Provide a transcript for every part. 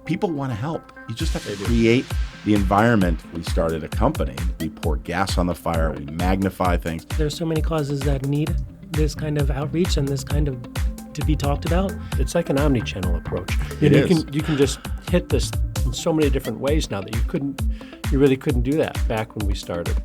People want to help. You just have to create the environment. We started a company. We pour gas on the fire. We magnify things. There's so many causes that need this kind of outreach and this kind of to be talked about. It's like an omni-channel approach. You can just hit this in so many different ways now that you really couldn't do that back when we started.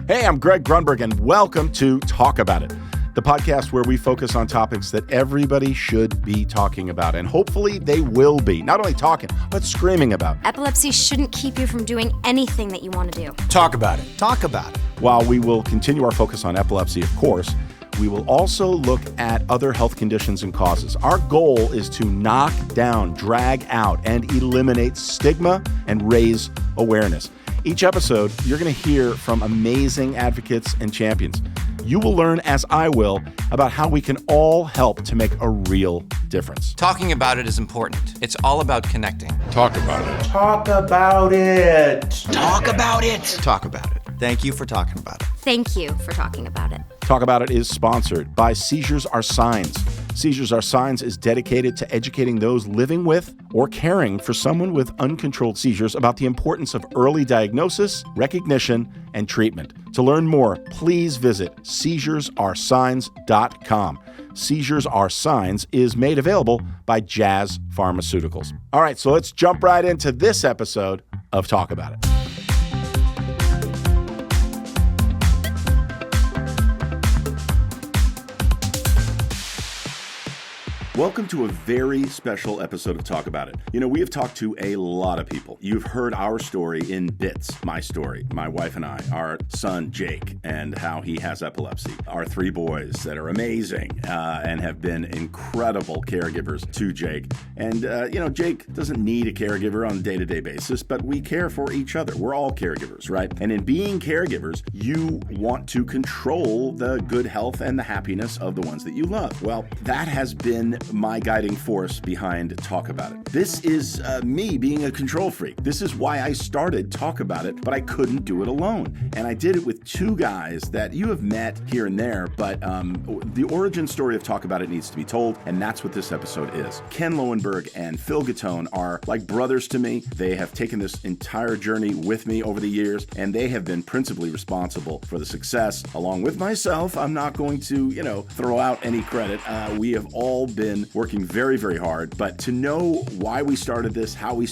Hey, I'm Greg Grunberg, and welcome to Talk About It, the podcast where we focus on topics that everybody should be talking about, and hopefully they will be. Not only talking, but screaming about. Epilepsy shouldn't keep you from doing anything that you want to do. Talk about it. Talk about it. While we will continue our focus on epilepsy, of course, we will also look at other health conditions and causes. Our goal is to knock down, drag out, and eliminate stigma and raise awareness. Each episode, you're going to hear from amazing advocates and champions. You will learn, as I will, about how we can all help to make a real difference. Talking about it is important. It's all about connecting. Talk about it. Talk about it. Talk about it. Talk about it. Thank you for talking about it. Thank you for talking about it. Talk About It is sponsored by Seizures Are Signs. Seizures Are Signs is dedicated to educating those living with or caring for someone with uncontrolled seizures about the importance of early diagnosis, recognition, and treatment. To learn more, please visit seizuresaresigns.com. Seizures Are Signs is made available by Jazz Pharmaceuticals. All right, so let's jump right into this episode of Talk About It. Welcome to a very special episode of Talk About It. You know, we have talked to a lot of people. You've heard our story in bits, my story, my wife and I, our son Jake, and how he has epilepsy, our three boys that are amazing and have been incredible caregivers to Jake. And, Jake doesn't need a caregiver on a day-to-day basis, but we care for each other. We're all caregivers, right? And in being caregivers, you want to control the good health and the happiness of the ones that you love. Well, that has been my guiding force behind Talk About It. This is me being a control freak. This is why I started Talk About It, but I couldn't do it alone. And I did it with two guys that you have met here and there, but the origin story of Talk About It needs to be told, and that's what this episode is. Ken Lowenberg and Phil Gattone are like brothers to me. They have taken this entire journey with me over the years, and they have been principally responsible for the success, along with myself. I'm not going to, throw out any credit. We have all been working very, very hard, but to know why we started this, how we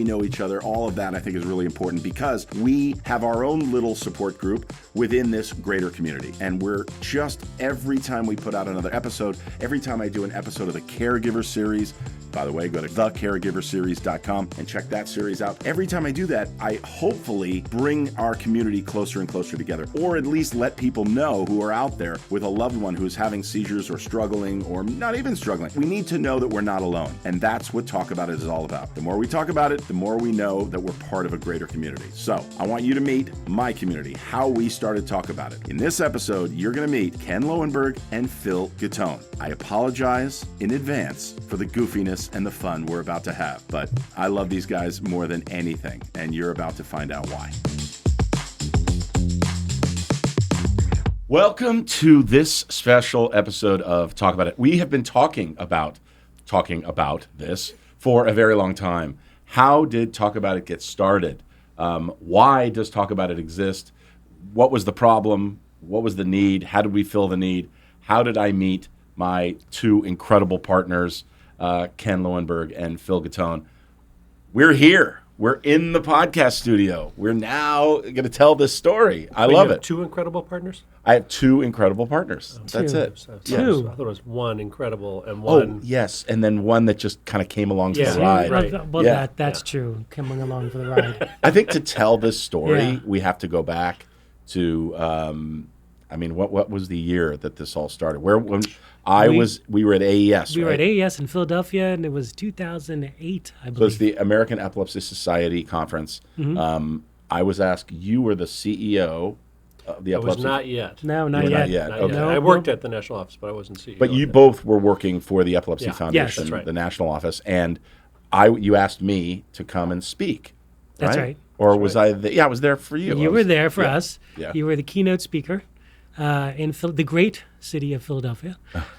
know each other, all of that I think is really important because we have our own little support group within this greater community. And we're just, every time we put out another episode, every time I do an episode of the Caregiver Series, by the way, go to thecaregiverseries.com and check that series out. Every time I do that, I hopefully bring our community closer and closer together, or at least let people know who are out there with a loved one who's having seizures or struggling or not even struggling. We need to know that we're not alone. And that's what Talk About It is all about. The more we talk about it, the more we know that we're part of a greater community. So I want you to meet my community, how we started Talk About It. In this episode, you're going to meet Ken Lowenberg and Phil Gattone. I apologize in advance for the goofiness and the fun we're about to have, but I love these guys more than anything, and you're about to find out why. Welcome to this special episode of Talk About It. We have been talking about this for a very long time. How did Talk About It get started? Why does Talk About It exist? What was the problem? What was the need? How did we fill the need? How did I meet my two incredible partners, Ken Lowenberg and Phil Gattone? We're here. We're in the podcast studio. We're now going to tell this story. I love it. Two incredible partners? I have two incredible partners. That's it. Two. I thought it was one incredible and one. Oh, yes. And then one that just kind of came along for the ride. Right. Well, that's true. Coming along for the ride. I think to tell this story, we have to go back to, what was the year that this all started? We were at AES, We were at AES in Philadelphia, and it was 2008, I believe. So it's the American Epilepsy Society Conference. Mm-hmm. I was asked, you were the CEO of the Epilepsy. I was not yet. No, not yet. Okay. No, I worked at the national office, but I wasn't CEO. But you both were working for the Epilepsy Foundation, yes, that's right. The national office, and you asked me to come and speak. That's right. Or was I there? Yeah, I was there for you. You were there for us. Yeah. You were the keynote speaker in the great city of Philadelphia.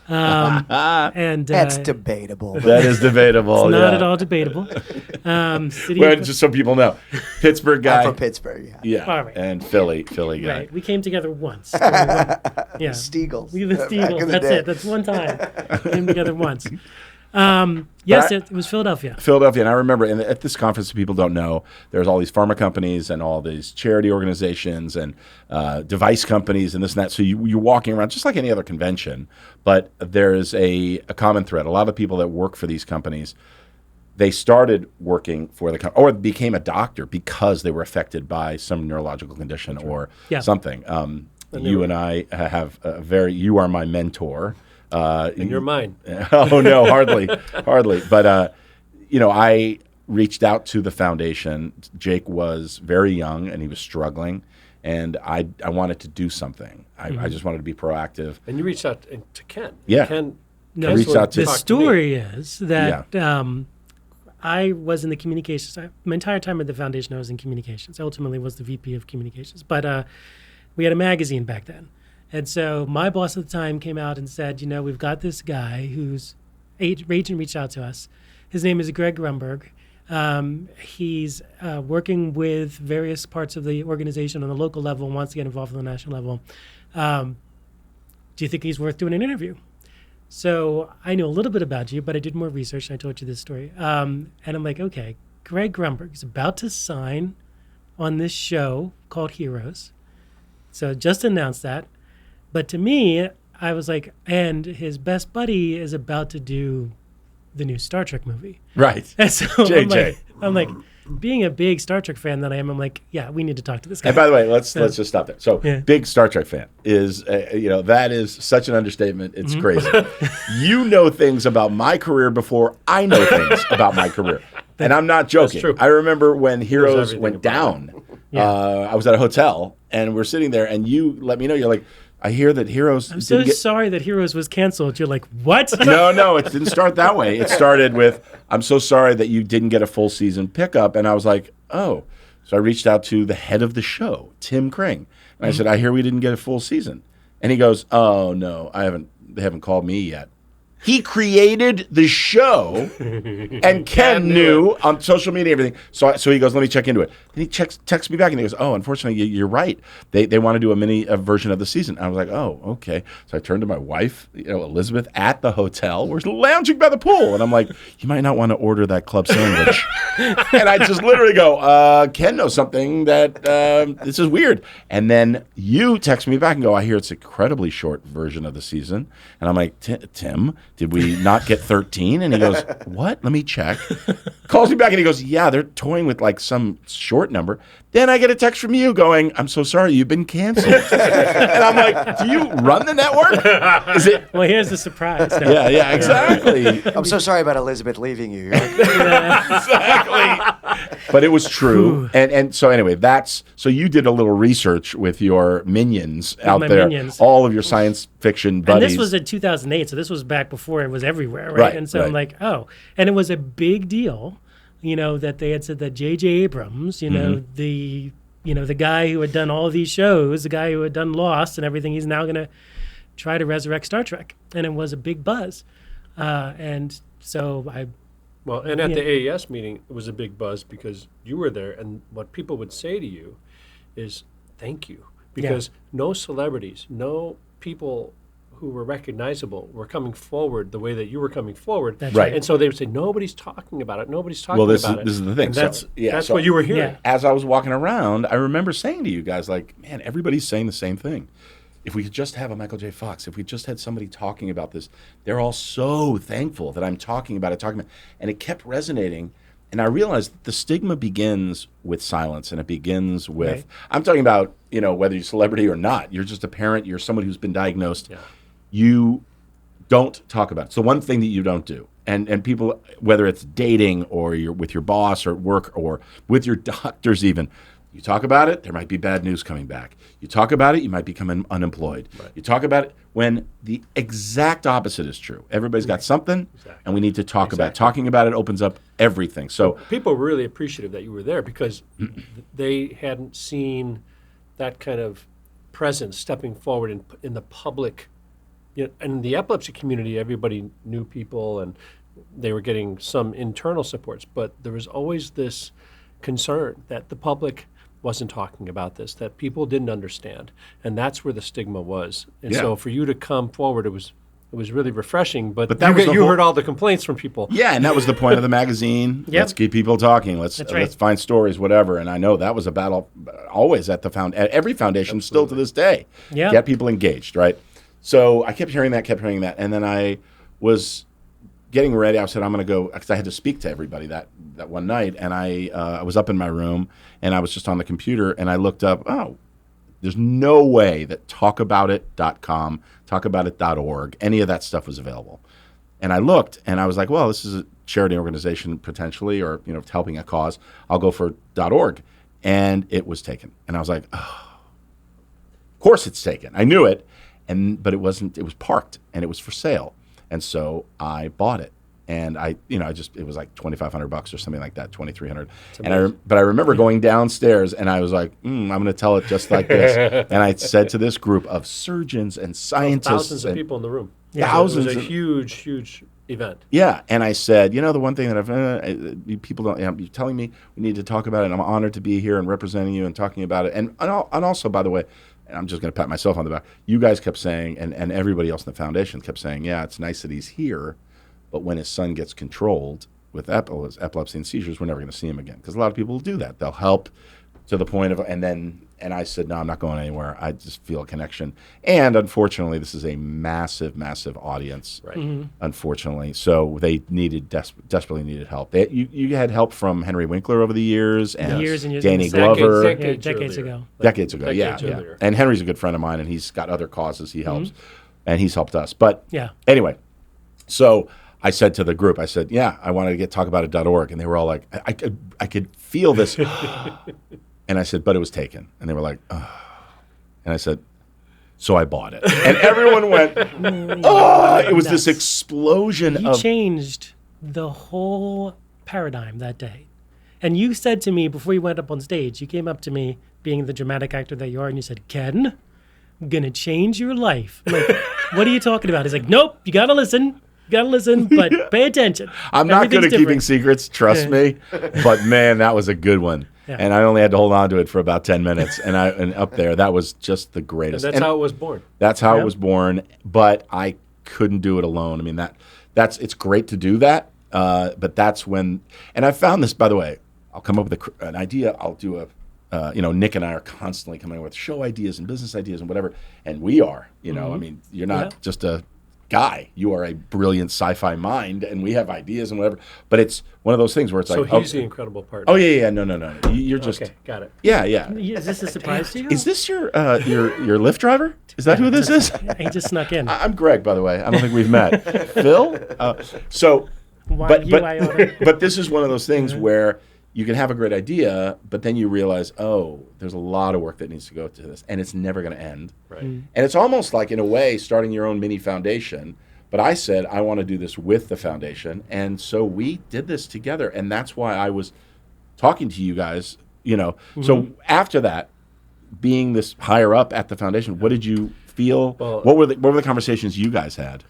And That's debatable. That is debatable. it's not at all debatable. City Well, of, just so people know, Pittsburgh guy. I'm from Pittsburgh, Yeah, All right. and Philly guy. right. We came together once. Yeah. Steagles. We the Back Steagles. in the That's day. it. That's one time. Came together once. Yes, it was Philadelphia. Philadelphia, and I remember, and at this conference, people don't know, there's all these pharma companies and all these charity organizations and device companies and this and that. So you're walking around just like any other convention, but there's a common thread. A lot of people that work for these companies, they started working for the company or became a doctor because they were affected by some neurological condition or something. You and I have you are my mentor. And you're mine. Oh no, hardly. But I reached out to the foundation. Jake was very young and he was struggling, and I wanted to do something. I just wanted to be proactive. And you reached out to Ken. Yeah. Ken reached out to the story is that I was in the communications. My entire time at the foundation, I was in communications. I ultimately was the VP of communications. But we had a magazine back then. And so my boss at the time came out and said, we've got this guy whose agent reached out to us. His name is Greg Grumberg. He's working with various parts of the organization on the local level and wants to get involved on the national level. Do you think he's worth doing an interview? So I knew a little bit about you, but I did more research, and I told you this story. And I'm like, okay, Greg Grumberg is about to sign on this show called Heroes. So just announced that. But to me, I was like, and his best buddy is about to do the new Star Trek movie. Right. And so JJ. I'm like, being a big Star Trek fan that I am, I'm like, yeah, we need to talk to this guy. And by the way, let's just stop there. So, big Star Trek fan is, that is such an understatement. It's crazy. You know things about my career before I know things about my career. And I'm not joking. That's true. I remember when Heroes went down, I was at a hotel and we're sitting there and you let me know, you're like, I hear that Heroes. I'm so sorry that Heroes was canceled. You're like, what? No, it didn't start that way. It started with, I'm so sorry that you didn't get a full season pickup. And I was like, oh. So I reached out to the head of the show, Tim Kring. And I said, I hear we didn't get a full season. And he goes, oh, no, they haven't called me yet. He created the show, and Ken knew on social media and everything. So he goes, let me check into it. And he texts me back, and he goes, oh, unfortunately, you're right. They want to do a version of the season. I was like, oh, okay. So I turned to my wife, Elizabeth, at the hotel. We're lounging by the pool. And I'm like, you might not want to order that club sandwich. And I just literally go, Ken knows something that this is weird. And then you text me back and go, I hear it's an incredibly short version of the season. And I'm like, Tim, did we not get 13? And he goes, what? Let me check. Calls me back and he goes, yeah, they're toying with like some short number. Then I get a text from you going, I'm so sorry, you've been canceled. And I'm like, do you run the network? Is it? Well, here's the surprise. No. Yeah, exactly. I'm so sorry about Elizabeth leaving you. Exactly. But it was true. And so anyway, so you did a little research with your minions out there. Minions. All of your science fiction buddies. And this was in 2008, so this was back before it was everywhere, right? And so I'm like, oh. And it was a big deal, that they had said that J.J. Abrams, the guy who had done all these shows, the guy who had done Lost and everything, he's now going to try to resurrect Star Trek. And it was a big buzz. And so and at the AES meeting, it was a big buzz because you were there, and what people would say to you is, thank you. Because no celebrities, no people who were recognizable were coming forward the way that you were coming forward. That's right. And so they would say, nobody's talking about it. Nobody's talking about it. This is the thing. And that's what you were hearing. As I was walking around, I remember saying to you guys, like, man, everybody's saying the same thing. If we could just have a Michael J. Fox, if we just had somebody talking about this, they're all so thankful that I'm talking about it. And it kept resonating. And I realized the stigma begins with silence, and it begins with, I'm talking about, whether you're a celebrity or not, you're just a parent, you're someone who's been diagnosed. Yeah. You don't talk about it. So one thing that you don't do, and people, whether it's dating or you're with your boss or at work or with your doctors even, you talk about it, there might be bad news coming back. You talk about it, you might become unemployed. Right. You talk about it when the exact opposite is true. Everybody's got something, and we need to talk about it. Talking about it opens up everything. So people were really appreciative that you were there because they hadn't seen that kind of presence stepping forward in the public in the epilepsy community, everybody knew people and they were getting some internal supports, but there was always this concern that the public wasn't talking about this, that people didn't understand, and that's where the stigma was. And so for you to come forward, it was really refreshing. But you heard all the complaints from people. Yeah, and that was the point of the magazine. Yep. Let's keep people talking. Let's find stories, whatever. And I know that was a battle always at at every foundation, still to this day. Yeah. Get people engaged, right? So I kept hearing that, and then I was getting ready. I said, I'm going to go, because I had to speak to everybody that one night, and I was up in my room, and I was just on the computer, and I looked up, there's no way that talkaboutit.com, talkaboutit.org, any of that stuff was available. And I looked, and I was like, well, this is a charity organization potentially, or helping a cause. I'll go for .org. And it was taken. And I was like, oh, of course it's taken. I knew it, but it wasn't. It was parked, and it was for sale. And so I bought it. And it was like $2,500 or something like that, $2,300. But I remember going downstairs, and I was like, I'm going to tell it just like this. And I said to this group of surgeons and scientists, thousands of people in the room. Thousands. It was a huge, huge event. Yeah, and I said, the one thing that people don't, you're telling me we need to talk about it, and I'm honored to be here and representing you and talking about it. And also, by the way, and I'm just going to pat myself on the back, you guys kept saying, and everybody else in the foundation kept saying, yeah, it's nice that he's here, but when his son gets controlled with epilepsy and seizures, we're never going to see him again. Because a lot of people will do that. They'll help to the point of, and I said, no, I'm not going anywhere. I just feel a connection. And unfortunately, this is a massive, massive audience, right? Unfortunately. So they desperately needed help. You had help from Henry Winkler over the years, and Danny Glover. Decades ago. Decades ago, yeah. And Henry's a good friend of mine, and he's got other causes he helps, and he's helped us. But anyway, so I said to the group, I said, I wanted to talk about it.org. And they were all like, I could feel this. And I said, but it was taken. And they were like, oh. And I said, so I bought it. And everyone went, oh, it was this explosion You changed the whole paradigm that day. And you said to me before you went up on stage, you came up to me being the dramatic actor that you are, and you said, Ken, I'm going to change your life. I'm like, what are you talking about? He's like, nope, you got to listen. But pay attention. I'm not good at keeping secrets, trust me. But man, that was a good one. Yeah. And I only had to hold on to it for about 10 minutes. And up there, that was just the greatest. And that's how it was born. That's how it was born. But I couldn't do it alone. I mean, it's great to do that. But that's when, and I found this, by the way, I'll come up with an idea. I'll do Nick and I are constantly coming up with show ideas and business ideas and whatever. And we are, I mean, you're not just a guy. You are a brilliant sci-fi mind, and we have ideas and whatever. But it's one of those things where it's so like, he's the incredible partner. Oh yeah, no. You're just okay. Got it. Yeah. Is this a surprise to you? Is this your Lyft driver? Is that who this is? He just snuck in. I'm Greg, by the way. I don't think we've met. Phil. But this is one of those things where you can have a great idea, but then you realize, there's a lot of work that needs to go to this, and it's never going to end. Right. And it's almost like, in a way, starting your own mini foundation. But I said, I want to do this with the foundation, and so we did this together, and that's why I was talking to you guys, So after that, being this higher up at the foundation, what did you feel? Well, what were the conversations you guys had?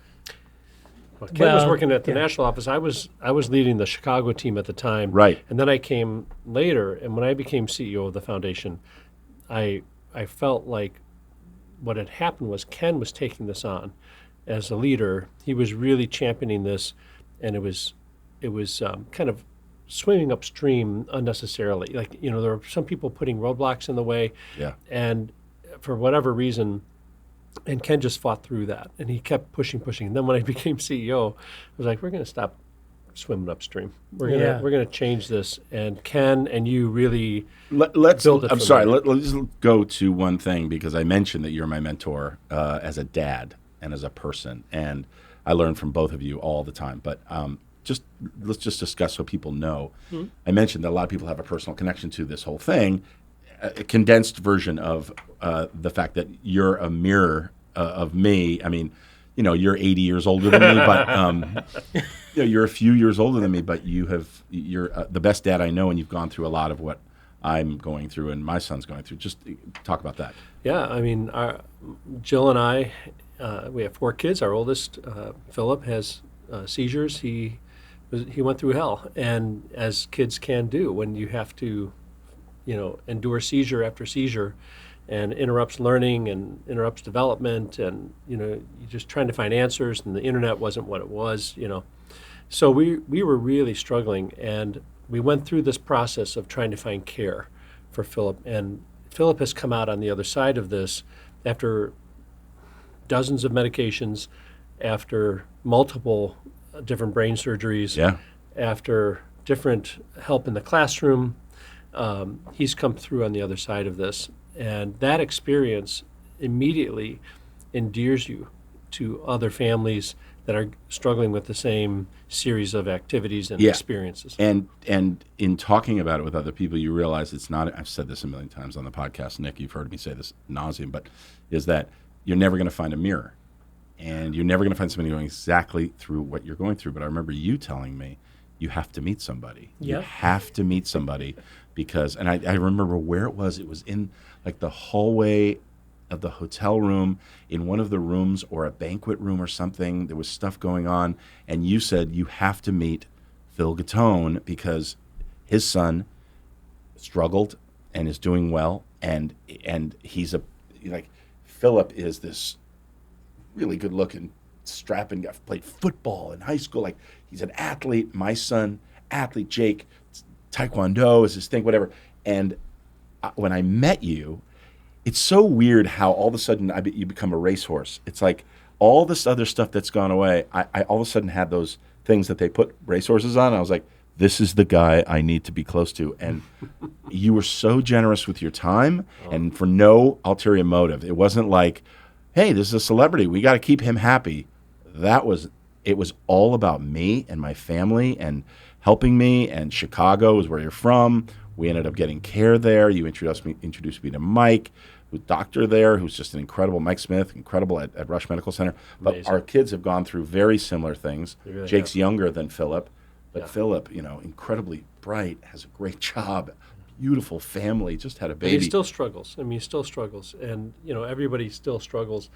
Well, Ken was working at the national office. I was leading the Chicago team at the time. Right. And then I came later, and when I became CEO of the foundation, I felt like what had happened was Ken was taking this on as a leader. He was really championing this, and it was kind of swimming upstream unnecessarily. Like, there were some people putting roadblocks in the way. Yeah. And for whatever reason, and Ken just fought through that, and he kept pushing. And then when I became CEO, I was like, we're going to stop swimming upstream. We're going to change this. And Ken and you really let's build it. I'm sorry. Let's go to one thing, because I mentioned that you're my mentor as a dad and as a person, and I learn from both of you all the time. But let's just discuss so people know. Mm-hmm. I mentioned that a lot of people have a personal connection to this whole thing. A condensed version of the fact that you're a mirror of me. I mean, you're 80 years older than me, but you're a few years older than me. But you're the best dad I know, and you've gone through a lot of what I'm going through and my son's going through. Just talk about that. Yeah, I mean, Jill and I we have 4 kids. Our oldest, Philip, has seizures. He went through hell, and as kids can do when you have to, endure seizure after seizure, and interrupts learning and interrupts development, and you're just trying to find answers, and the internet wasn't what it was, So we were really struggling, and we went through this process of trying to find care for Philip, and Philip has come out on the other side of this after dozens of medications, after multiple different brain surgeries, after different help in the classroom. He's come through on the other side of this, and that experience immediately endears you to other families that are struggling with the same series of activities and experiences. And in talking about it with other people, you realize it's not, I've said this a million times on the podcast, Nick, you've heard me say this ad nauseum, but is that you're never going to find a mirror. And you're never going to find somebody going exactly through what you're going through. But I remember you telling me you have to meet somebody. Yep. You have to meet somebody because, and I remember where it was. It was in like the hallway of the hotel room, in one of the rooms or a banquet room or something. There was stuff going on. And you said you have to meet Phil Gattone because his son struggled and is doing well. And he's Philip is this really good looking, strapping guy, played football in high school. Like, he's an athlete. My son, athlete, Jake, Taekwondo is his thing, whatever. And when I met you, it's so weird how all of a sudden you become a racehorse. It's like all this other stuff that's gone away. I all of a sudden had those things that they put racehorses on. I was like, this is the guy I need to be close to. And you were so generous with your time and for no ulterior motive. It wasn't like, hey, this is a celebrity. We got to keep him happy. It was all about me and my family and helping me. And Chicago is where you're from. We ended up getting care there. You introduced me to Mike, who's a doctor there, who's just an incredible, Mike Smith, incredible at Rush Medical Center. But amazing. Our kids have gone through very similar things. Really Jake's younger than Philip, but Philip, incredibly bright, has a great job, beautiful family, just had a baby. And he still struggles. He still struggles. And, everybody still struggles.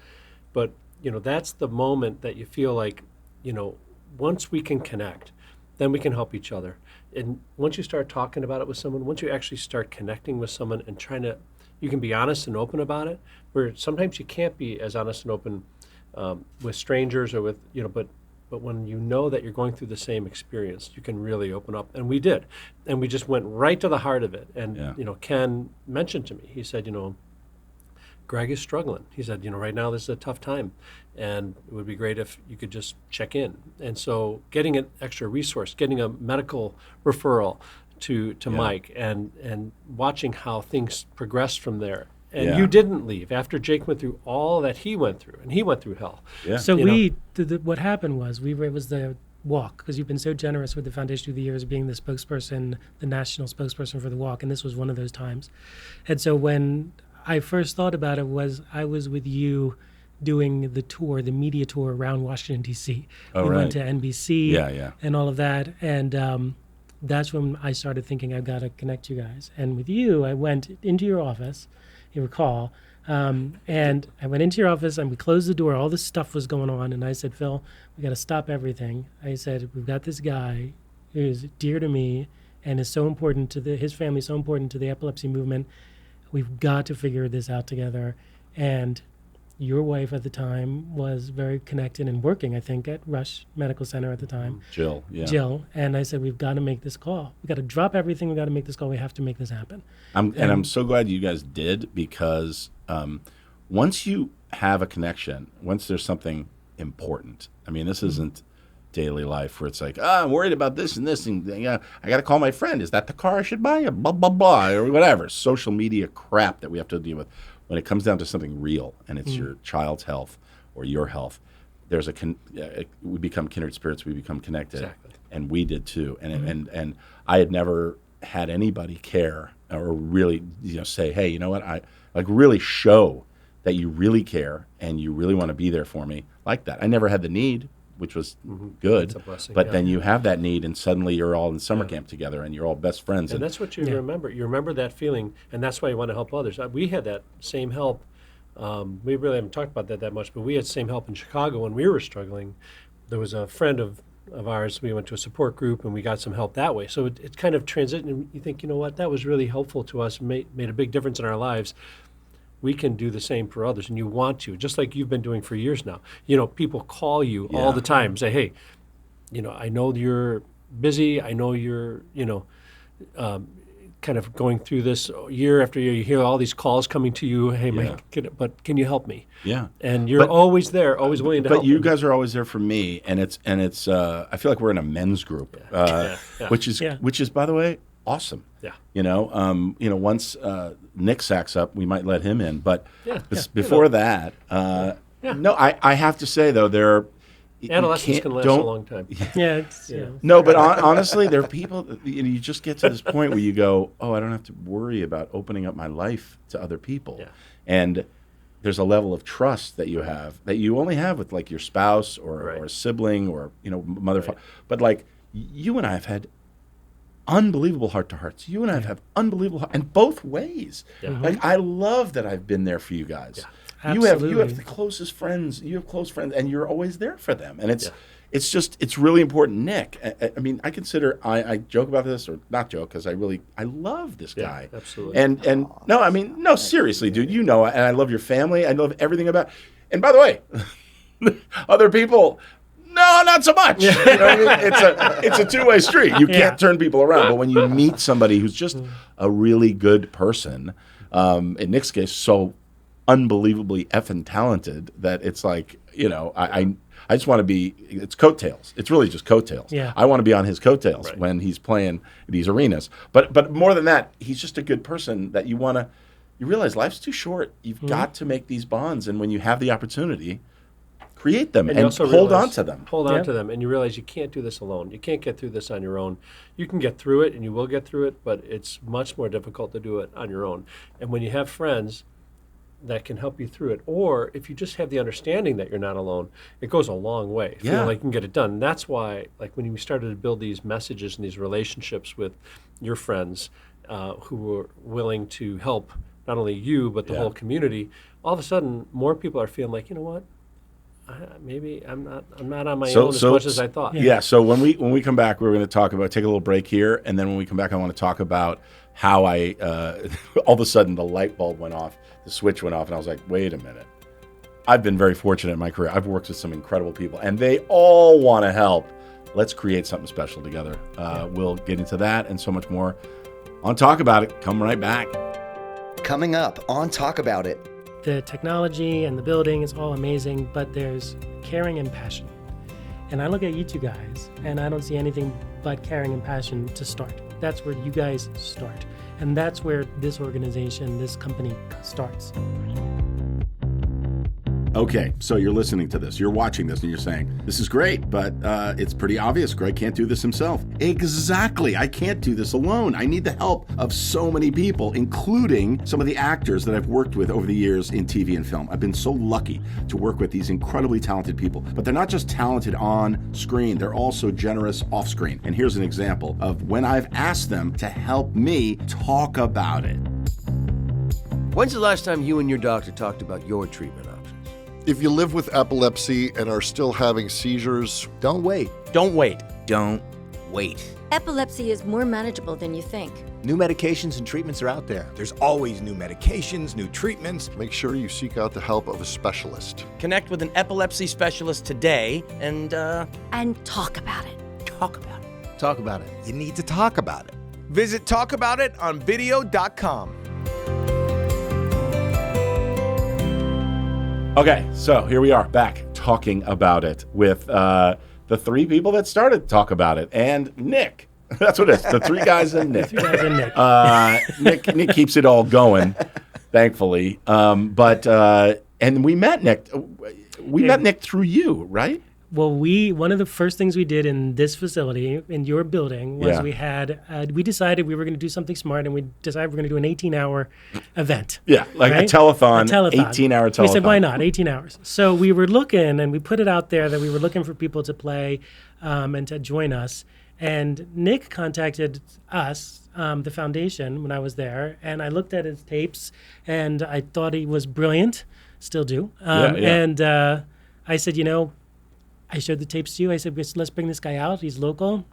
But, that's the moment that you feel like, once we can connect, then we can help each other. And once you start talking about it with someone, once you actually start connecting with someone and you can be honest and open about it, where sometimes you can't be as honest and open with strangers or with, but when you know that you're going through the same experience, you can really open up. And we did. And we just went right to the heart of it. And, Ken mentioned to me, he said, Greg is struggling. He said, right now this is a tough time. And it would be great if you could just check in. And so getting an extra resource, getting a medical referral to Mike and watching how things progressed from there. And you didn't leave after Jake went through all that he went through, and he went through hell. Yeah. So what happened was it was the walk, because you've been so generous with the foundation through the years, being the spokesperson, the national spokesperson for the walk, and this was one of those times. And so when I first thought about it I was with you doing the tour, the media tour around Washington, D.C. We went to NBC and all of that, and that's when I started thinking I've got to connect you guys. And with you, I went into your office, you recall, and I went into your office and we closed the door. All this stuff was going on, and I said, Phil, we got to stop everything. I said, we've got this guy who's dear to me and is so important to his family, so important to the epilepsy movement. We've got to figure this out together. And your wife at the time was very connected and working, I think, at Rush Medical Center at the time. Jill. And I said, we've got to make this call. We've got to drop everything. We've got to make this call. We have to make this happen. I'm so glad you guys did, because once you have a connection, once there's something important, this isn't daily life where it's like, I'm worried about this and this, and I got to call my friend. Is that the car I should buy? Blah, blah, blah, or whatever. Social media crap that we have to deal with. When it comes down to something real, and it's your child's health or your health, there's we become kindred spirits. We become connected, exactly. And we did too. And and I had never had anybody care or really say, hey, you know what? I really show that you really care and you really want to be there for me like that. I never had the need, which was good. That's a blessing, but then you have that need, and suddenly you're all in summer camp together, and you're all best friends. And that's what you remember. You remember that feeling, and that's why you want to help others. We had that same help We really haven't talked about that much, but we had same help in Chicago when we were struggling. There was a friend of ours, we went to a support group and we got some help that way. So it kind of transitioned, and you think, you know what, that was really helpful to us, made a big difference in our lives. We can do the same for others, and you want to, just like you've been doing for years now. You know, people call you all the time, say, hey, you know, I know you're busy, I know you're, you know, kind of going through this year after year. You hear all these calls coming to you. Hey, but can you help me? Yeah, and you're always there, always willing to help. But you guys are always there for me, and it's. I feel like we're in a men's group, which is by the way awesome. Yeah, you know, once Nick sacks up, we might let him in. But before that, no, I have to say though there. Adolescence can last a long time. No, but honestly, there are people, you just get to this point where you go, oh, I don't have to worry about opening up my life to other people. Yeah. And there's a level of trust that you have that you only have with like your spouse or a sibling or, you know, mother, father. But like you and I have had unbelievable heart-to-hearts. You and I have had unbelievable, and both ways. Yeah. Like I love that I've been there for you guys. Yeah. You have the closest friends. You have close friends, and you're always there for them. And it's really important. Nick, I mean, I consider I joke about this or not joke because I love this guy. Absolutely. And no, seriously, dude. You know, and I love your family. I love everything about. And by the way, other people. No, not so much. You know what I mean? It's a two-way street. You can't turn people around. But when you meet somebody who's just a really good person, in Nick's case, so unbelievably effing talented that it's like, you know, I just want to be, it's coattails. It's really just coattails. Yeah. I want to be on his coattails when he's playing these arenas. But more than that, he's just a good person that you realize life's too short. You've got to make these bonds. And when you have the opportunity, create them and hold on to them. Hold on to them. And you realize you can't do this alone. You can't get through this on your own. You can get through it and you will get through it, but it's much more difficult to do it on your own. And when you have friends that can help you through it, or if you just have the understanding that you're not alone, it goes a long way. Feeling like you can get it done. And that's why, like when we started to build these messages and these relationships with your friends who were willing to help not only you but the whole community, all of a sudden more people are feeling like, you know what, maybe I'm not on my own as much as I thought. Yeah. So when we come back, we're going to take a little break here, and then when we come back, I want to talk about how I all of a sudden the light bulb went off. The switch went off, and I was like, wait a minute. I've been very fortunate in my career. I've worked with some incredible people, and they all want to help. Let's create something special together. We'll get into that and so much more on Talk About It. Come right back. Coming up on Talk About It. The technology and the building is all amazing, but there's caring and passion. And I look at you two guys, and I don't see anything but caring and passion to start. That's where you guys start. And that's where this organization, this company starts. Okay, so you're listening to this, you're watching this, and you're saying, this is great, but it's pretty obvious Greg can't do this himself. Exactly, I can't do this alone. I need the help of so many people, including some of the actors that I've worked with over the years in TV and film. I've been so lucky to work with these incredibly talented people, but they're not just talented on screen, they're also generous off screen. And here's an example of when I've asked them to help me talk about it. When's the last time you and your doctor talked about your treatment options? If you live with epilepsy and are still having seizures, don't wait. Don't wait. Don't wait. Epilepsy is more manageable than you think. New medications and treatments are out there. There's always new medications, new treatments. Make sure you seek out the help of a specialist. Connect with an epilepsy specialist today and talk about it. Talk about it. Talk about it. You need to talk about it. Visit talkaboutonvideo.com. Okay, so here we are back talking about it with the three people that started Talk About It and Nick. That's what it is. The three guys and Nick. Nick keeps it all going, thankfully. And we met Nick. We met Nick through you, right? Well, one of the first things we did in this facility, in your building, was we decided we were going to do something smart, and we decided we're going to do an 18-hour event. Yeah, like a telethon, 18-hour telethon. We said, why not, 18 hours? So we were looking, and we put it out there that we were looking for people to play and to join us. And Nick contacted us, the foundation, when I was there, and I looked at his tapes, and I thought he was brilliant, still do. And I said, I showed the tapes to you. I said, let's bring this guy out. He's local.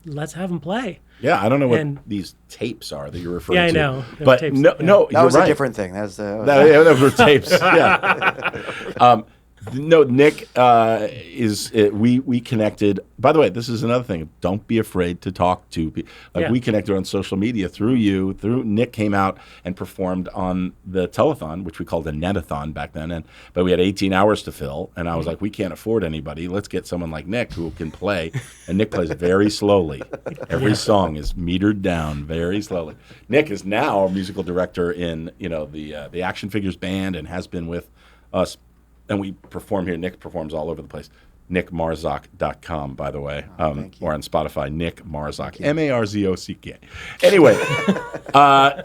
Let's have him play. Yeah, I don't know what these tapes are that you're referring to. Yeah, I know. But tapes, no, that was right. a different thing. That was those were tapes. Yeah. No, Nick we connected. By the way, this is another thing. Don't be afraid to talk to people. We connected on social media through you. Nick came out and performed on the telethon, which we called a netathon back then. But we had 18 hours to fill, and I was like, we can't afford anybody. Let's get someone like Nick who can play. And Nick plays very slowly. Every song is metered down very slowly. Nick is now a musical director in the Action Figures band and has been with us. And we perform here. Nick performs all over the place. NickMarzok.com, by the way, or on Spotify. Nick Marzok, Marzock. Anyway,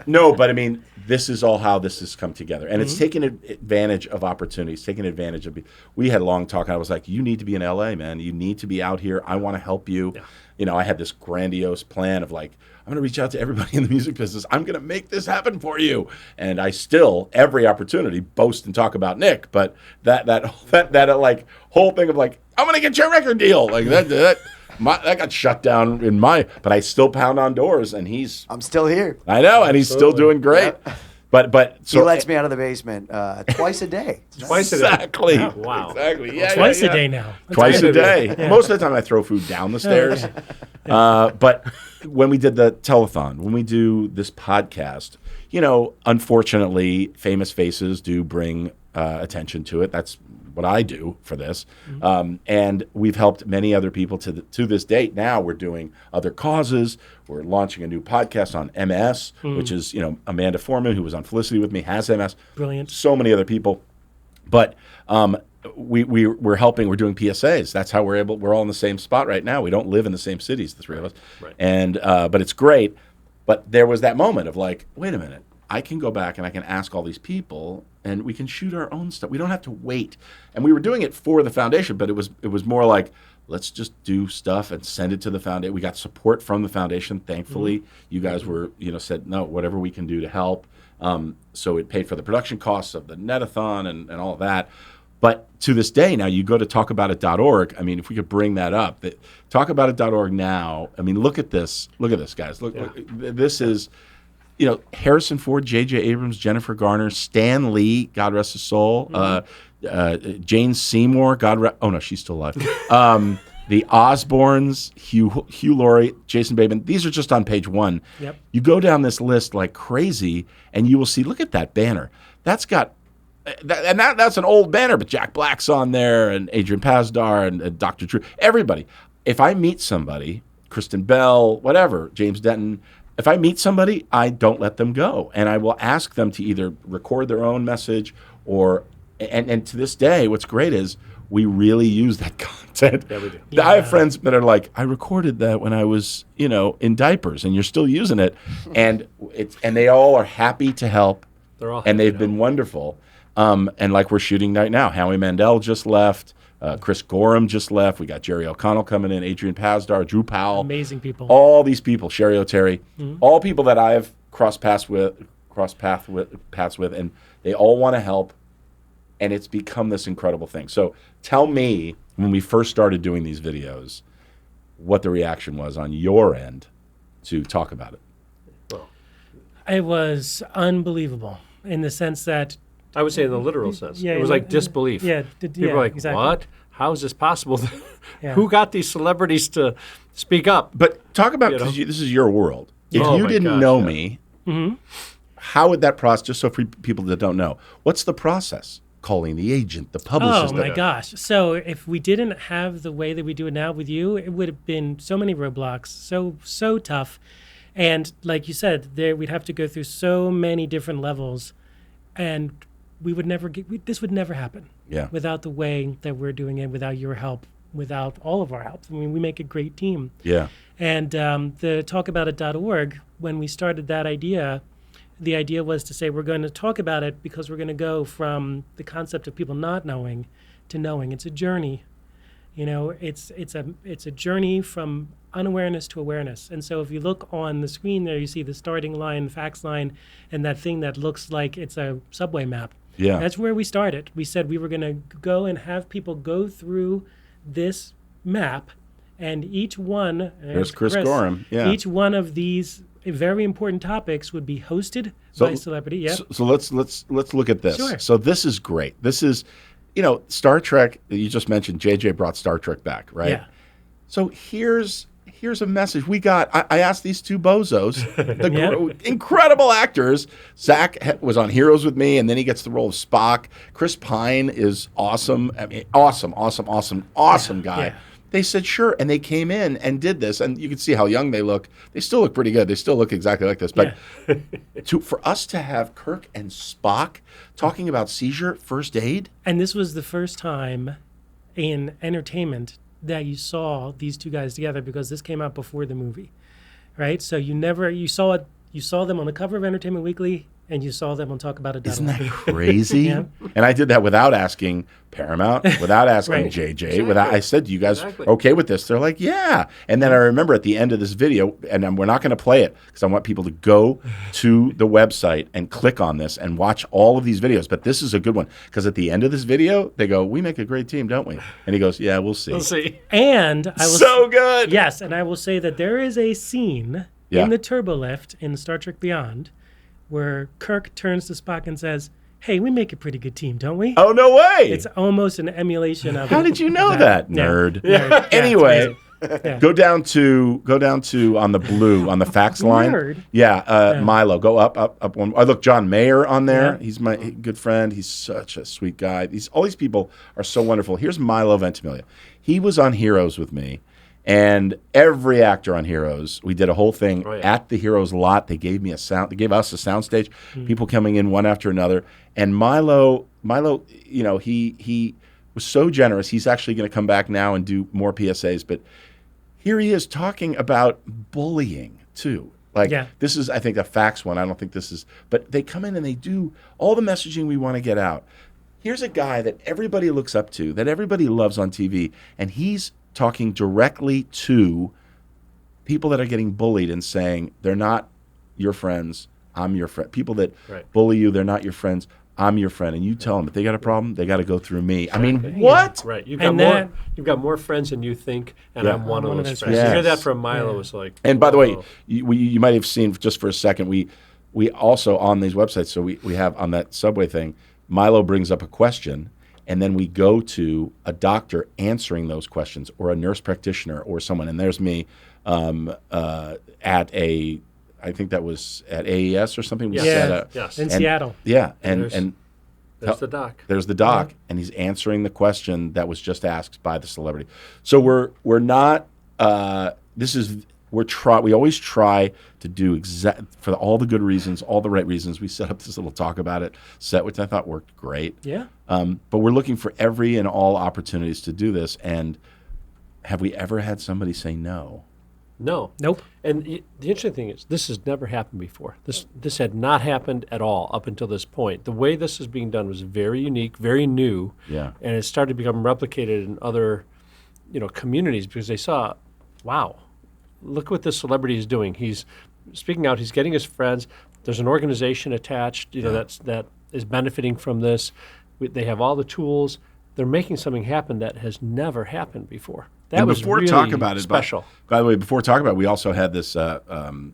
no, but I mean, this is all how this has come together, and it's taken advantage of opportunities, taken advantage of. We had a long talk, and I was like, "You need to be in LA, man. You need to be out here. I want to help you." Yeah. I had this grandiose plan of like, I'm going to reach out to everybody in the music business. I'm going to make this happen for you. And I still, every opportunity, boast and talk about Nick. But that like whole thing of like, I'm going to get your record deal. Like that got shut down but I still pound on doors, and I'm still here. I know, and he's still doing great. Yeah. But so he lets me out of the basement twice a day. Twice a day. Exactly. Oh, wow. Exactly. Yeah. Twice a day now. Twice a day. Yeah. Most of the time, I throw food down the stairs. But when we did the telethon, when we do this podcast, unfortunately, famous faces do bring attention to it. That's what I do for this. And we've helped many other people to this date. Now we're doing other causes. We're launching a new podcast on MS, which is, Amanda Foreman, who was on Felicity with me, has MS. Brilliant. So many other people. But we're helping. We're doing PSAs. That's how we're all in the same spot right now. We don't live in the same cities, the three of us. Right. And but it's great. But there was that moment of like, wait a minute. I can go back and I can ask all these people, and we can shoot our own stuff. We don't have to wait. And we were doing it for the foundation, but it was more like, let's just do stuff and send it to the foundation. We got support from the foundation, thankfully. You guys were, said, no, whatever we can do to help. So it paid for the production costs of the netathon and all of that. But to this day now, you go to talkaboutit.org. I mean, if we could bring that up, talkaboutit.org now. I mean, look at this. Look at this, guys. Look, this is... Harrison Ford, J.J. Abrams, Jennifer Garner, Stan Lee, God rest his soul, Jane Seymour, oh no, she's still alive. The Osbournes, Hugh Laurie, Jason Bateman. These are just on page 1. Yep. You go down this list like crazy, and you will see. Look at that banner. That's got. That's an old banner, but Jack Black's on there, and Adrian Pasdar, and Dr. Drew. Everybody. If I meet somebody, Kristen Bell, whatever, James Denton. If I meet somebody, I don't let them go, and I will ask them to either record their own message or. And to this day, what's great is we really use that content. Yeah, we do. Yeah. I have friends that are like, I recorded that when I was, in diapers, and you're still using it, and they all are happy to help. They're all and they've been wonderful. And like we're shooting right now, Howie Mandel just left. Chris Gorham just left. We got Jerry O'Connell coming in, Adrian Pasdar, Drew Powell. Amazing people. All these people, Sherry O'Terry, all people that I've crossed paths with, and they all want to help, and it's become this incredible thing. So tell me, when we first started doing these videos, what the reaction was on your end to talk about it. Well, it was unbelievable in the sense that I would say in the literal sense. Yeah, it was like disbelief. Yeah, people were like, exactly. What? How is this possible? Yeah. Who got these celebrities to speak up? But talk about, because this is your world. If you didn't know me, how would that process, just so for people that don't know, what's the process? Calling the agent, the publicist. Oh my gosh. So if we didn't have the way that we do it now with you, it would have been so many roadblocks, so tough. And like you said, we'd have to go through so many different levels, and we would never this would never happen without the way that we're doing it, without your help, without all of our help. I mean, we make a great team. Yeah. And the talkaboutit.org, when we started that idea, the idea was to say we're going to talk about it because we're going to go from the concept of people not knowing to knowing. It's a journey. It's a journey from unawareness to awareness. And so if you look on the screen there, you see the starting line, fax line, and that thing that looks like it's a subway map. Yeah. That's where we started. We said we were going to go and have people go through this map, and each one, There's Chris Gorham. Yeah. Each one of these very important topics would be hosted by a celebrity. Yeah. So let's look at this. Sure. So this is great. This is, Star Trek. You just mentioned JJ brought Star Trek back, right? Yeah. So here's a message we got. I asked these two bozos, incredible actors. Zach was on Heroes with me, and then he gets the role of Spock. Chris Pine is awesome. I mean, awesome guy. Yeah. They said sure, and they came in and did this, and you can see how young they look. They still look pretty good. They still look exactly like this. But for us to have Kirk and Spock talking about seizure first aid, and this was the first time in entertainment that you saw these two guys together, because this came out before the movie, right? So you saw them on the cover of Entertainment Weekly, and you saw them on Talk About It. Isn't that crazy? Yeah. And I did that without asking Paramount, without asking Right. JJ. Exactly. I said, "You guys okay with this?" They're like, "Yeah." And then I remember at the end of this video, and we're not going to play it because I want people to go to the website and click on this and watch all of these videos. But this is a good one because at the end of this video, they go, "We make a great team, don't we?" And he goes, "Yeah, we'll see." We'll see. And I will So good. Yes, and I will say that there is a scene in the turbolift in Star Trek Beyond where Kirk turns to Spock and says, "Hey, we make a pretty good team, don't we?" Oh, no way. It's almost an emulation of How did you know that, nerd? Nerd. Yeah, Anyway, yeah. go down to on the blue on the fax line. Nerd. Yeah, Milo, go up one. Oh, look, John Mayer on there. Yeah. He's my good friend. He's such a sweet guy. All these people are so wonderful. Here's Milo Ventimiglia. He was on Heroes with me. And every actor on Heroes, we did a whole thing at the Heroes lot. They gave me a sound. They gave us a sound stage. People coming in one after another. And Milo, he was so generous. He's actually going to come back now and do more PSAs. But here he is talking about bullying too. This is, I think, a fax one. I don't think this is. But they come in and they do all the messaging we want to get out. Here's a guy that everybody looks up to, that everybody loves on TV, and he's talking directly to people that are getting bullied and saying, they're not your friends, I'm your friend. People that bully you, they're not your friends, I'm your friend. And you tell them if they got a problem, they got to go through me. I mean, what? Right. You've got more friends than you think, and I'm one of those friends. Yes. You hear that from Milo, it's like. And by the way, you might have seen, just for a second, we also on these websites, so we have on that subway thing, Milo brings up a question, and then we go to a doctor answering those questions, or a nurse practitioner, or someone. And there's me I think that was at AES or something. Yes. In Seattle. Yeah, There's the doc. There's the doc, and he's answering the question that was just asked by the celebrity. So we're not. We always try to do for all the good reasons, all the right reasons. We set up this little Talk About It set, which I thought worked great. Yeah. But we're looking for every and all opportunities to do this. And have we ever had somebody say no? No. Nope. And the interesting thing is, this has never happened before. This had not happened at all up until this point. The way this is being done was very unique, very new. Yeah. And it started to become replicated in other, communities, because they saw, wow, look what this celebrity is doing. He's speaking out. He's getting his friends. There's an organization attached, that is benefiting from this. They have all the tools. They're making something happen that has never happened before. That was really Talk About It, special. By the way, before Talk About It, we also had this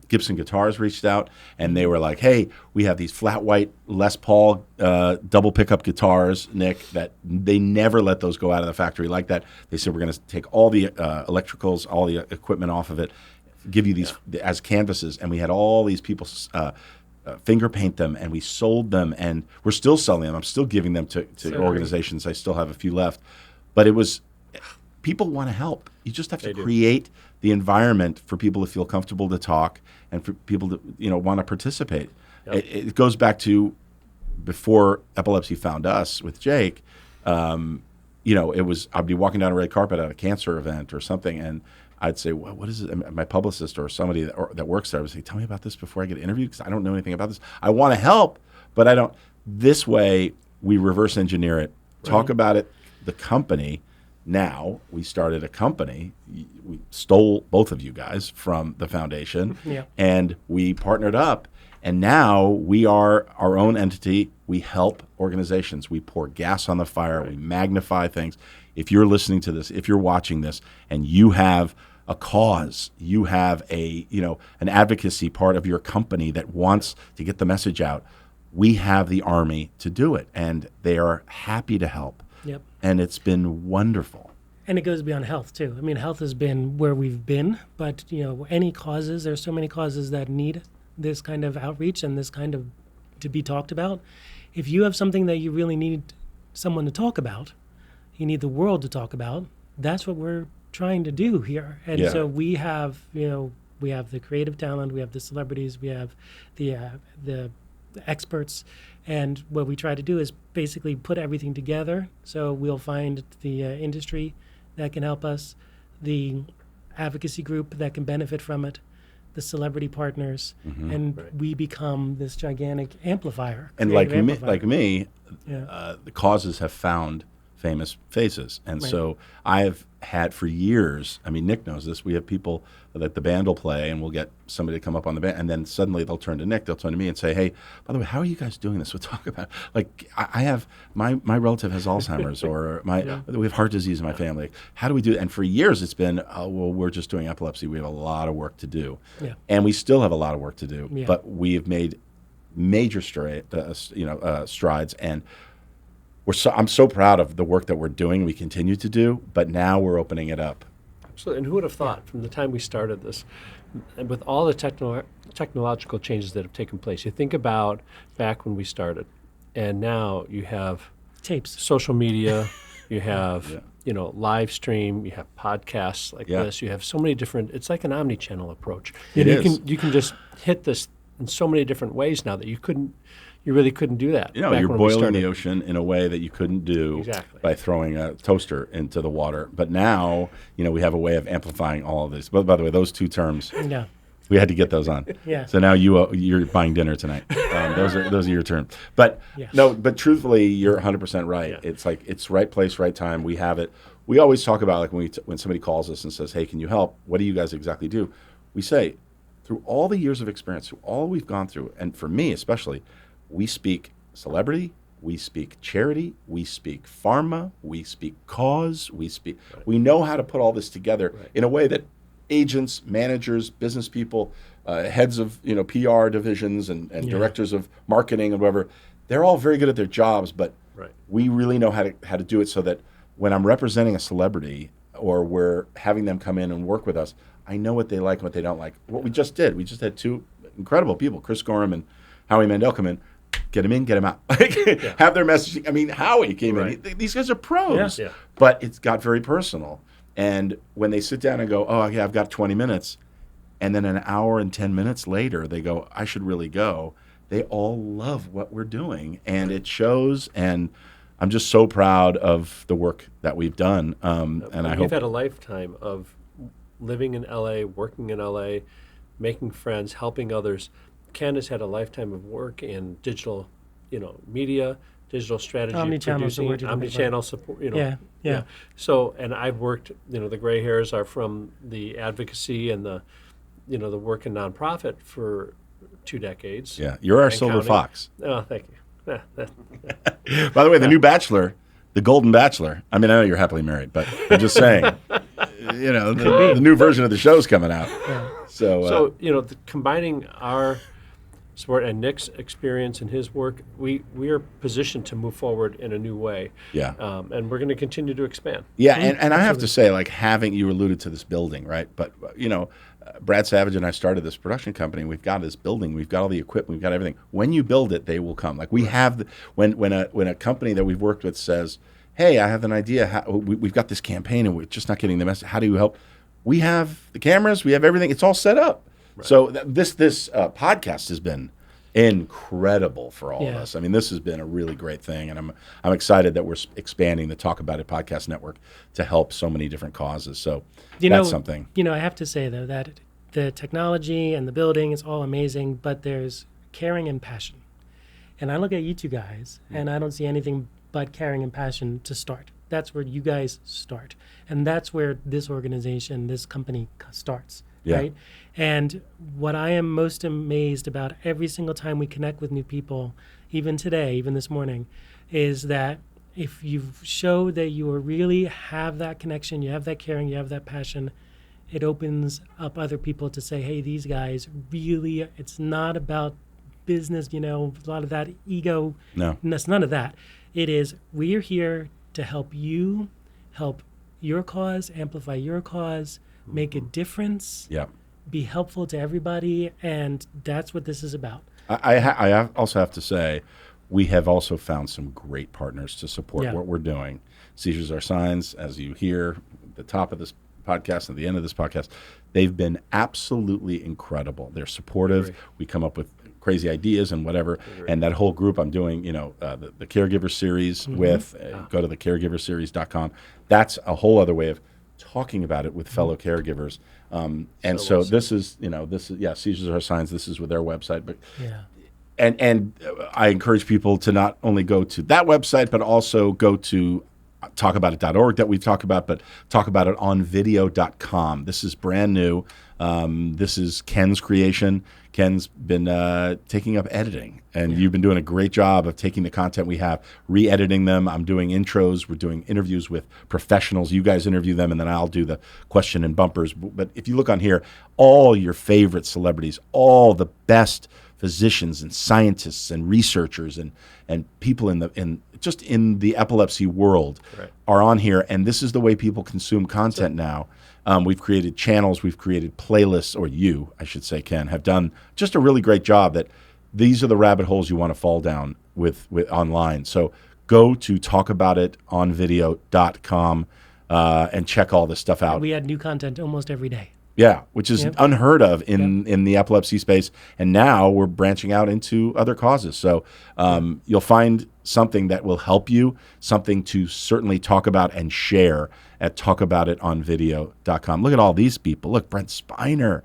Gibson Guitars reached out, and they were like, hey, we have these flat white Les Paul double pickup guitars, Nick, that they never let those go out of the factory like that. They said, we're going to take all the electricals, all the equipment off of it, give you these as canvases. And we had all these people finger paint them, and we sold them, and we're still selling them. I'm still giving them to organizations. I still have a few left. But it was... People want to help. You just have to create the environment for people to feel comfortable to talk, and for people to want to participate. Yep. It goes back to before epilepsy found us with Jake. It was I'd be walking down a red carpet at a cancer event or something, and I'd say, well, what is it? And my publicist or somebody that works there would say, tell me about this before I get interviewed, because I don't know anything about this. I want to help, but I don't. This way, we reverse engineer it, talk about it, the company, now we started a company. We stole both of you guys from the foundation, and we partnered up. And now we are our own entity. We help organizations. We pour gas on the fire. We magnify things. If you're listening to this, if you're watching this, and you have a cause, you have an advocacy part of your company that wants to get the message out, we have the army to do it, and they are happy to help. Yep. And it's been wonderful. And it goes beyond health too. I mean, health has been where we've been, but any causes, there's so many causes that need this kind of outreach and this kind of to be talked about. If you have something that you really need someone to talk about, you need the world to talk about, that's what we're trying to do here. And so we have, we have the creative talent, we have the celebrities, we have the experts, and what we try to do is basically put everything together. So we'll find the industry that can help us, the advocacy group that can benefit from it, the celebrity partners, and we become this gigantic amplifier. And like me, the causes have found famous faces. And so I've had for years, I mean, Nick knows this, we have people that the band will play and we'll get somebody to come up on the band, and then suddenly they'll turn to Nick, they'll turn to me and say, hey, by the way, how are you guys doing this? We'll talk about, like, I have, my relative has Alzheimer's or we have heart disease in my family. How do we do it? And for years it's been, we're just doing epilepsy. We have a lot of work to do. Yeah. And we still have a lot of work to do, but we have made major strides, and I'm so proud of the work that we're doing. We continue to do, but now we're opening it up. Absolutely. And who would have thought from the time we started this, and with all the technological changes that have taken place, you think about back when we started, and now you have tapes, social media, you have live stream, you have podcasts like this, you have so many different. It's like an omni-channel approach. You can just hit this in so many different ways now that you really couldn't do that. You're boiling the ocean in a way that you couldn't do by throwing a toaster into the water. But now, we have a way of amplifying all of this. But by the way, those two terms, we had to get those on. So now you're buying dinner tonight. Those are your terms. But but truthfully, you're 100% right. Yeah. It's like it's right place, right time. We have it. We always talk about like when somebody calls us and says, "Hey, can you help? What do you guys exactly do?" We say, through all the years of experience, through all we've gone through, and for me especially, we speak celebrity, we speak charity, we speak pharma, we speak cause, we know how to put all this together in a way that agents, managers, business people, heads of PR divisions and directors of marketing and whatever, they're all very good at their jobs, but we really know how to do it so that when I'm representing a celebrity or we're having them come in and work with us, I know what they like and what they don't like. What we just did, we just had two incredible people, Chris Gorham and Howie Mandel, come in. Get him in, get him out. Have their messaging. I mean, Howie came in. These guys are pros. But it's got very personal. And when they sit down and go, oh, yeah, I've got 20 minutes, and then an hour and 10 minutes later, they go, I should really go. They all love what we're doing. And it shows. And I'm just so proud of the work that we've done. And I hope we've had a lifetime of living in L.A., working in L.A., making friends, helping others. Ken has had a lifetime of work in digital, media, digital strategy, omni-channel support. So, and I've worked. The gray hairs are from the advocacy and the work in nonprofit for 2 decades. Yeah, you're our silver fox. Oh, thank you. By the way, the new Bachelor, the Golden Bachelor. I mean, I know you're happily married, but I'm just saying. The new version of the show's coming out. Yeah. So combining our support and Nick's experience and his work, we are positioned to move forward in a new way. Yeah. And we're going to continue to expand. Yeah, and I have to say, like, you alluded to this building, right? But, Brad Savage and I started this production company. We've got this building. We've got all the equipment. We've got everything. When you build it, they will come. Like, we have, when a company that we've worked with says, hey, I have an idea. We've got this campaign, and we're just not getting the message. How do you help? We have the cameras. We have everything. It's all set up. Right. So this podcast has been incredible for all of us. I mean, this has been a really great thing, and I'm excited that we're expanding the Talk About It podcast network to help so many different causes. So that's something. I have to say, though, that the technology and the building is all amazing, but there's caring and passion. And I look at you two guys, and I don't see anything but caring and passion to start. that's where you guys start. And that's where this organization, this company starts, right? And what I am most amazed about every single time we connect with new people, even today, even this morning, is that if you show that you really have that connection, you have that caring, you have that passion, it opens up other people to say, hey, these guys really, it's not about business, a lot of that ego. No. It's none of that. It is, we are here to help you, help your cause, amplify your cause, make a difference, be helpful to everybody, and that's what this is about. I also have to say, we have also found some great partners to support what we're doing. Seizures Are Signs, as you hear at the top of this podcast and at the end of this podcast, they've been absolutely incredible. They're supportive. We come up with crazy ideas and whatever. And that whole group I'm doing, the Caregiver Series with, go to thecaregiverseries.com. That's a whole other way of talking about it with fellow caregivers. And so this is Seizures Are Signs. This is with their website. But and I encourage people to not only go to that website, but also go to talkaboutit.org that we talk about, but talkaboutonvideo.com. This is brand new. This is Ken's creation. Ken's been taking up editing, and you've been doing a great job of taking the content we have, re-editing them. I'm doing intros. We're doing interviews with professionals. You guys interview them, and then I'll do the question and bumpers. But if you look on here, all your favorite celebrities, all the best physicians and scientists and researchers and people in the epilepsy world are on here, and this is the way people consume content now. We've created channels, we've created playlists, or you, I should say, Ken, have done just a really great job that these are the rabbit holes you want to fall down with online. So go to talkaboutonvideo.com and check all this stuff out. We add new content almost every day. Yeah, which is unheard of in the epilepsy space. And now we're branching out into other causes. So you'll find something that will help you, something to certainly talk about and share at talkaboutonvideo.com. Look at all these people. Look, Brent Spiner.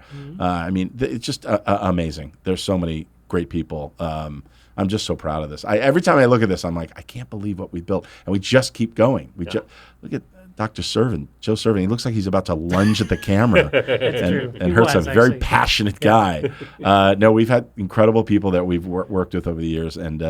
It's just amazing. There's so many great people. I'm just so proud of this. Every time I look at this, I'm like, I can't believe what we built. And we just keep going. Look at Dr. Servin, Joe Servin. He looks like he's about to lunge at the camera. and Hert's a very passionate guy. No, we've had incredible people that we've worked with over the years. And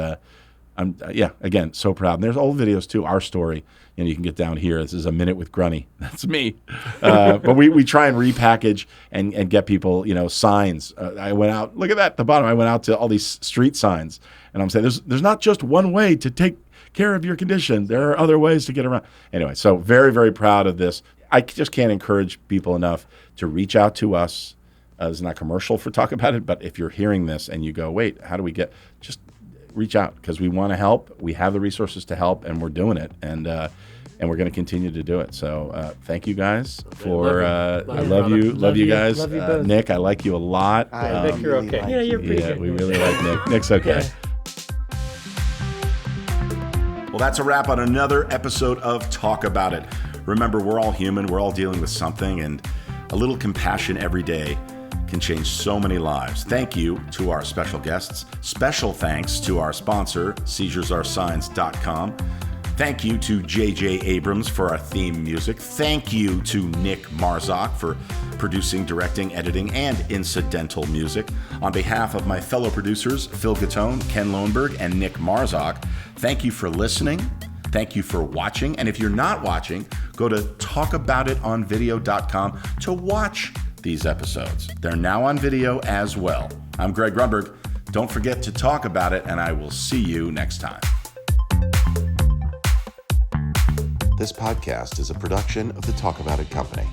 I'm, again, so proud. And there's old videos too, our story. You can get down here. This is A Minute with Grunny. That's me. But we try and repackage and get people, signs. I went out, look at that, at the bottom. I went out to all these street signs. And I'm saying there's not just one way to take care of your condition. There are other ways to get around. Anyway, so very, very proud of this. I just can't encourage people enough to reach out to us. This is not commercial for Talk About It, but if you're hearing this and you go, wait, how do we get, just reach out, because we want to help. We have the resources to help, and we're doing it. And we're going to continue to do it. So thank you guys for, I love you guys. Love you both. Nick, I like you a lot. Nick, you're okay. Yeah, you're pretty good. We really like Nick. Nick's okay. Yeah. Well, that's a wrap on another episode of Talk About It. Remember, we're all human. We're all dealing with something, and a little compassion every day can change so many lives. Thank you to our special guests. Special thanks to our sponsor, SeizuresAreSigns.com. Thank you to J.J. Abrams for our theme music. Thank you to Nick Marzak for producing, directing, editing, and incidental music. On behalf of my fellow producers, Phil Gattone, Ken Lowenberg, and Nick Marzak, thank you for listening. Thank you for watching. And if you're not watching, go to talkaboutonvideo.com to watch these episodes. They're now on video as well. I'm Greg Grunberg. Don't forget to talk about it, and I will see you next time. This podcast is a production of the Talk About It Company.